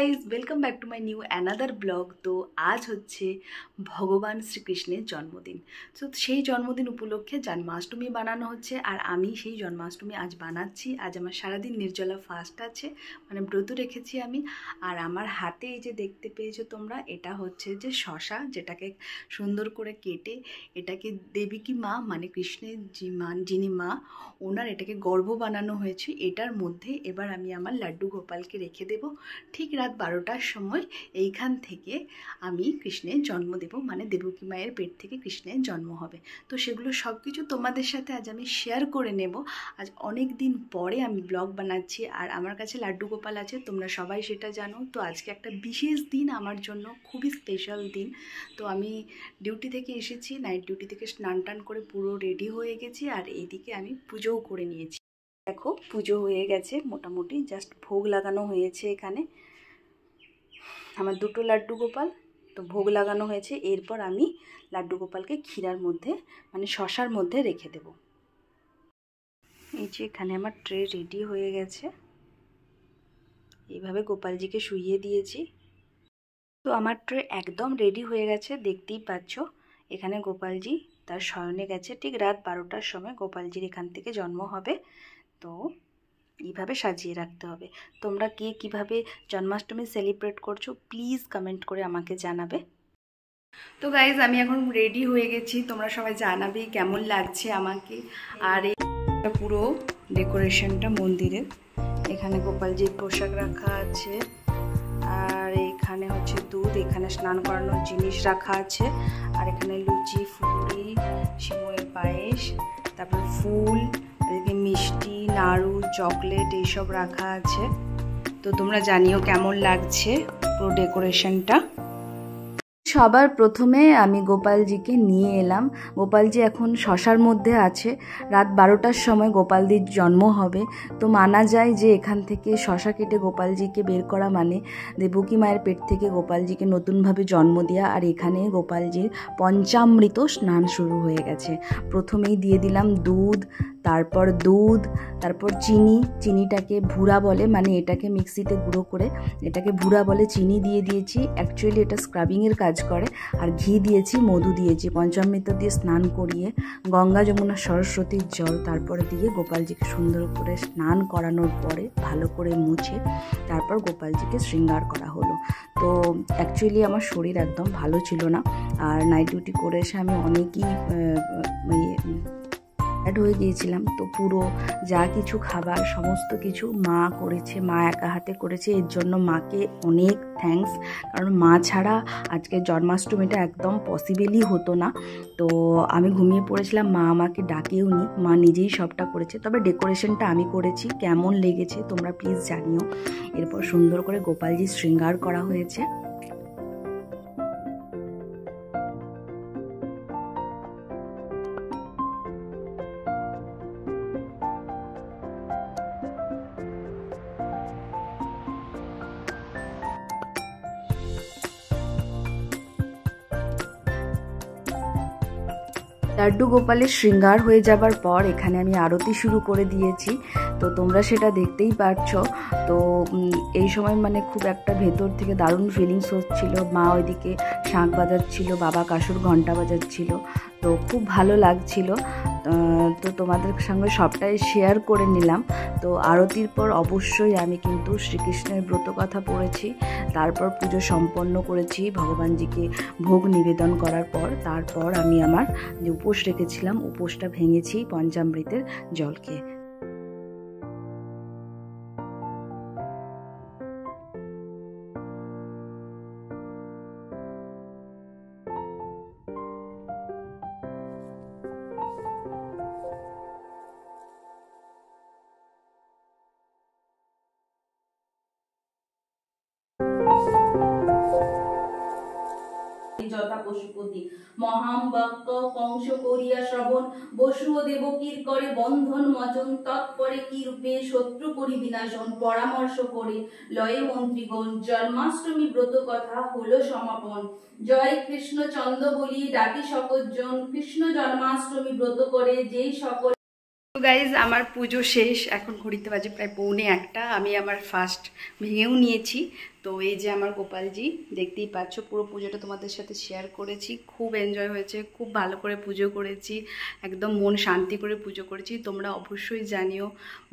Guys, welcome back to my new another blog. তো আজ হচ্ছে ভগবান শ্রীকৃষ্ণের জন্মদিন। তো সেই জন্মদিন উপলক্ষে জন্মাষ্টমী বানানো হচ্ছে, আর আমি সেই জন্মাষ্টমী আজ বানাচ্ছি। আজ আমার সারাদিন নির্জলা ফাস্ট আছে, মানে ব্রত রেখেছি আমি। আর আমার হাতে এই যে দেখতে পেয়েছো তোমরা, এটা হচ্ছে যে শশা, যেটাকে সুন্দর করে কেটে এটাকে দেবকী মা মানে কৃষ্ণের যিনি মা, ওনার এটাকে গর্ভ বানানো হয়েছে। এটার মধ্যে এবার আমি আমার লাড্ডু গোপালকে রেখে দেব। ঠিক রাত 12টার সময় এইখান থেকে আমি কৃষ্ণের জন্ম দেব, মানে দেবকী মায়ের পেট থেকে কৃষ্ণের জন্ম হবে। তো সেগুলো সব কিছু তোমাদের সাথে আজ আমি শেয়ার করে নেব। আজ অনেক দিন পরে আমি ব্লগ বানাচ্ছি, আর আমার কাছে লাড্ডু গোপাল আছে, তোমরা সবাই সেটা জানো। তো আজকে একটা বিশেষ দিন আমার জন্য, খুবই স্পেশাল দিন। তো আমি ডিউটি থেকে এসেছি, নাইট ডিউটি থেকে স্নান টান করে পুরো রেডি হয়ে গেছি, আর এইদিকে আমি পুজোও করে নিয়েছি। দেখো পুজো হয়ে গেছে মোটামুটি, জাস্ট ভোগ লাগানো হয়েছে এখানে আমার দুটো লাড্ডু গোপাল। তো ভোগ লাগানো হয়েছে, এরপর আমি লাড্ডু গোপালকে ক্ষীরার মধ্যে মানে শশার মধ্যে রেখে দেব। এই যে এখানে আমার ট্রে রেডি হয়ে গেছে, এইভাবে গোপালজিকে শুইয়ে দিয়েছি। তো আমার ট্রে একদম রেডি হয়ে গেছে, দেখতেই পাচ্ছ। এখানে গোপালজি তার শয়নে গেছে। ঠিক রাত 12টার সময় গোপালজির এখান থেকে জন্ম হবে। তো এইভাবে সাজিয়ে রাখতে হবে। তোমরা কে কীভাবে জন্মাষ্টমী সেলিব্রেট করছো প্লিজ কমেন্ট করে আমাকে জানাবে। তো গাইজ, আমি এখন রেডি হয়ে গেছি, তোমরা সবাই জানাবে কেমন লাগছে আমাকে। আর এই পুরো ডেকোরেশনটা মন্দিরের, এখানে গোপালজির পোশাক রাখা আছে, আর এখানে হচ্ছে দুধ, এখানে স্নান করানোর জিনিস রাখা আছে, আর এখানে লুচি, ফুলুরি, সিমইয়ের পায়েস, তারপর ফুল, এদিকে মিষ্টি, নাড়ু, চকলেট এইসব রাখা আছে। তো তোমরা জানিও কেমন লাগছে পুরো ডেকোরেশনটা। সবার প্রথমে আমি গোপালজিকে নিয়ে এলাম। গোপালজি এখন শশার মধ্যে আছে। রাত 12টার সময় গোপালজির জন্ম হবে। তো মানা যায় যে এখান থেকে শশা কেটে গোপালজিকে বের করা মানে দেবকী মায়ের পেট থেকে গোপালজিকে নতুনভাবে জন্ম দেওয়া। আর এখানে গোপালজির পঞ্চামৃত স্নান শুরু হয়ে গেছে। প্রথমেই দিয়ে দিলাম দুধ, তারপর চিনিটাকে ভুরা বলে, মানে এটাকে মিক্সিতে গুঁড়ো করে এটাকে ভুরা বলে, চিনি দিয়ে দিয়েছি। অ্যাকচুয়ালি এটা স্ক্রাবিংয়ের কাজ করে। আর ঘি দিয়েছি, মধু দিয়েছি, পঞ্চামৃত দিয়ে স্নান করিয়ে গঙ্গা, যমুনা, সরস্বতীর জল তারপরে দিয়ে গোপালজিকে সুন্দর করে স্নান করানোর পরে ভালো করে মুছে তারপর গোপালজিকে শৃঙ্গার করা হলো। তো অ্যাকচুয়ালি আমার শরীর একদম ভালো ছিল না, আর নাইট ডিউটি করে এসে আমি অনেকই টায়ার্ড হয়ে গিয়েছিলাম। তো পুরো যা কিছু খাবার সমস্ত কিছু মা করেছে, মা একা হাতে করেছে। এর জন্য মাকে অনেক থ্যাঙ্কস, কারণ মা ছাড়া আজকে জন্মাষ্টমীটা একদম পসিবলই হতো না। তো আমি ঘুমিয়ে পড়েছিলাম, মা আমাকে ডাকেও নি, মা নিজেই সবটা করেছে। তবে ডেকোরেশনটা আমি করেছি, কেমন লেগেছে তোমরা প্লিজ জানিও। এরপর সুন্দর করে গোপালজির শৃঙ্গার করা হয়েছে। লাড্ডু গোপালের শৃঙ্গার হয়ে যাবার পর এখানে আমি আরতি শুরু করে দিয়েছি। তো তোমরা সেটা দেখতেই পারছো। তো এই সময় মানে খুব একটা ভেতর থেকে দারুণ ফিলিংস হচ্ছিল। মা ওইদিকে শাঁখ বাজাচ্ছিল, বাবা কাসুর ঘণ্টা বাজাচ্ছিল, তো খুব ভালো লাগছিল। তো তোমাদের সঙ্গে সবটাই শেয়ার করে নিলাম। তো আরতির পর অবশ্যই আমি কিন্তু শ্রীকৃষ্ণের ব্রত কথা পড়েছি, তারপর পুজো সম্পন্ন করেছি। ভগবানজিকে ভোগ নিবেদন করার পর তারপর আমি আমার যে উপোস রেখেছিলাম উপোসটা ভেঙেছি পঞ্চামৃতের জলকে। যথা পশুপতি মহাম বাক্য কংস করিয়া শ্রবণ, বসু ও দেবকীর করে বন্ধন মোচন, তৎপরে কি রূপে শত্রু করি বিনাশন, পরামর্শ করে লয়ে মন্ত্রীগণ, জন্মাষ্টমী ব্রত কথা হলো সমাপন। জয় কৃষ্ণ চন্দ্র বলি ডাকি সকল জন, কৃষ্ণ জন্মাষ্টমী ব্রত করে যেই সকল। তো গাইজ, আমার পুজো শেষ, এখন ঘড়িতে বাজে প্রায় 1:45। আমি আমার ফাস্ট ভেঙেও নিয়েছি। তো এই যে আমার গোপালজি, দেখতেই পাচ্ছ পুরো পুজোটা তোমাদের সাথে শেয়ার করেছি। খুব এনজয় হয়েছে, খুব ভালো করে পুজো করেছি, একদম মন শান্তি করে পুজো করেছি। তোমরা অবশ্যই জানিও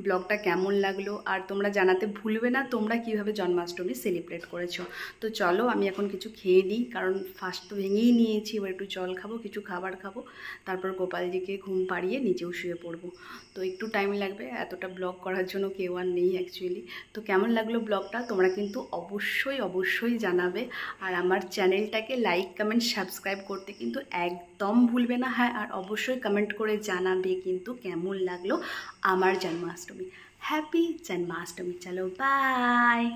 ব্লগটা কেমন লাগলো, আর তোমরা জানাতে ভুলবে না তোমরা কিভাবে জন্মাষ্টমী সেলিব্রেট করেছো। তো চলো আমি এখন কিছু খেয়ে নিই, কারণ ফার্স্ট তো ভেঙেই নিয়েছি, এবার একটু জল খাবো, কিছু খাবার খাবো, তারপর গোপালজিকে ঘুম পাড়িয়ে নিচেও শুয়ে পড়বো। তো একটু টাইম লাগবে, এতটা ব্লগ করার জন্য কেউ আর নেই অ্যাকচুয়ালি। তো কেমন লাগলো ব্লগটা তোমরা কিন্তু অবশ্যই জানাবে, আর আমার চ্যানেলটাকে লাইক কমেন্ট সাবস্ক্রাইব করতে কিন্তু একদম ভুলবে না। হ্যাঁ, আর অবশ্যই কমেন্ট করে জানাবে কিন্তু কেমন লাগলো আমার জন্মাষ্টমী। হ্যাপি জন্মাষ্টমী। চলো বাই।